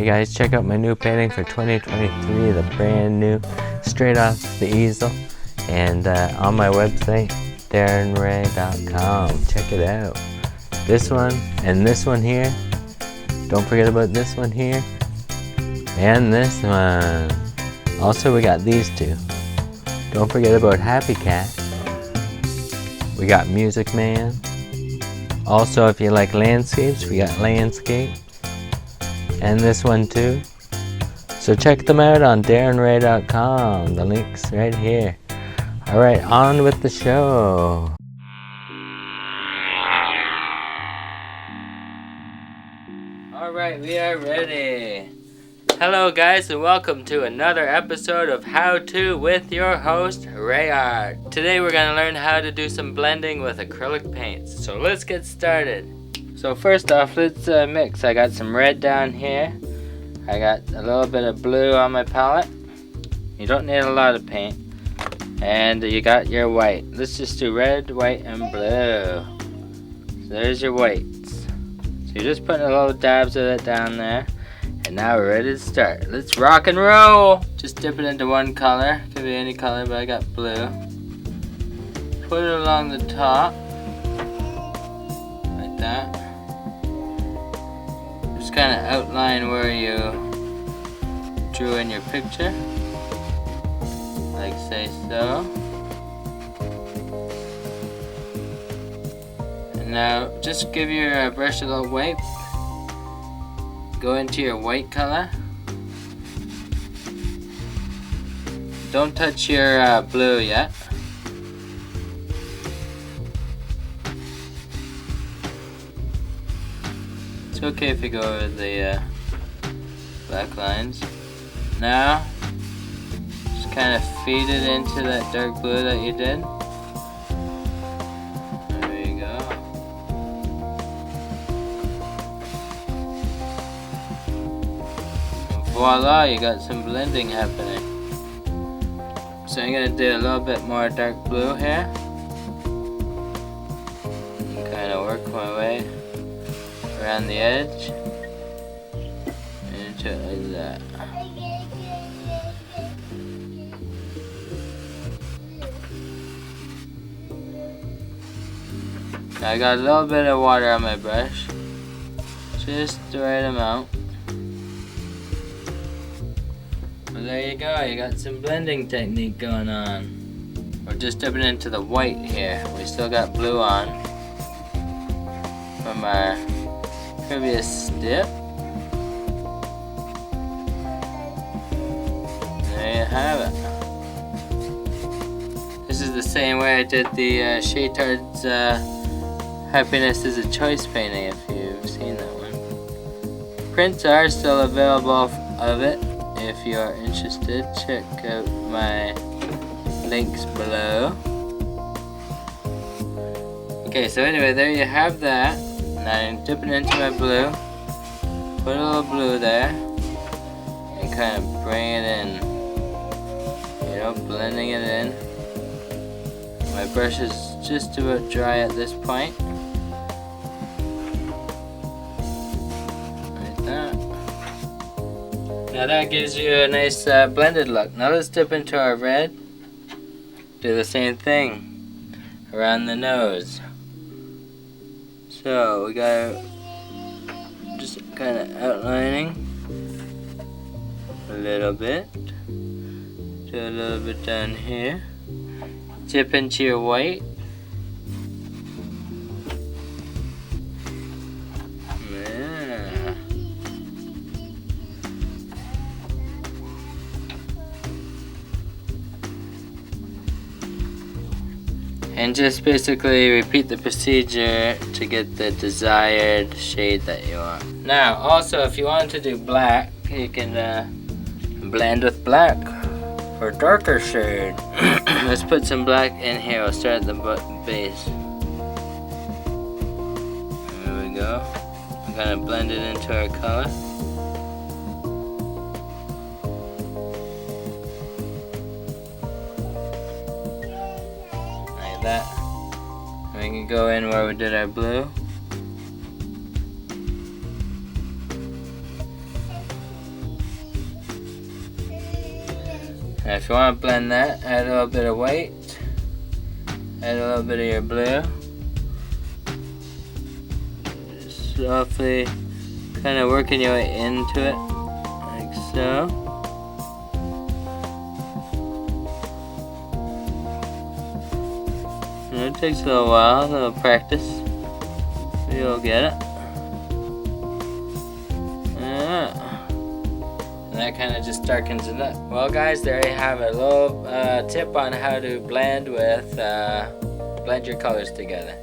Hey guys, check out my new painting for 2023, the brand new, straight off the easel, and on my website, DarrenRae.com. Check it out. This one, and this one here. Don't forget about this one here, and this one. Also, we got these two. Don't forget about Happy Cat. We got Music Man. Also, if you like landscapes, we got Landscape. And this one too. So check them out on DarrenRae.com. The link's right here. Alright, on with the show. Alright, we are ready. Hello guys, and welcome to another episode of How To with your host, RAEART. Today we're going to learn how to do some blending with acrylic paints. So let's get started. So first off, let's mix. I got some red down here. I got a little bit of blue on my palette. You don't need a lot of paint. And you got your white. Let's just do red, white, and blue. So there's your whites. So you're just putting a little dabs of it down there. And now we're ready to start. Let's rock and roll! Just dip it into one color. Could be any color, but I got blue. Put it along the top. Like that. Just kind of outline where you drew in your picture, like say so. And now just give your brush a little wipe. Go into your white color. Don't touch your blue yet. It's okay if you go over the black lines. Now, just kind of feed it into that dark blue that you did. There you go. And voila, you got some blending happening. So I'm going to do a little bit more dark blue here. And kind of work my way around the edge into it like that. I got a little bit of water on my brush, just the right amount. Well, there you go, you got some blending technique going on. We're just dipping into the white here. We still got blue on from our previous dip. There you have it. This is the same way I did the Shaytard's Happiness is a Choice painting, if you've seen that one. Prints are still available of it. If you're interested, check out my links below. Okay, so anyway, there you have that. Now I'm dipping into my blue. Put a little blue there. And kind of bring it in. You know, blending it in. My brush is just about dry at this point. Like that. Now that gives you a nice blended look. Now let's dip into our red. Do the same thing around the nose. So we got just kind of outlining a little bit. Do a little bit down here. Dip into your white. Yeah. And just basically repeat the procedure to get the desired shade that you want. Now, also, if you want to do black, you can blend with black for darker shade. Let's put some black in here. We'll start at the base. There we go. I'm gonna blend it into our color. Like that. And we can go in where we did our blue. Now if you want to blend that, add a little bit of white, add a little bit of your blue. Just softly kind of working your way into it, like so. And it takes a little while, a little practice, but you'll get it. And that kind of just darkens it up. Well guys, there you have a little tip on how to blend your colors together.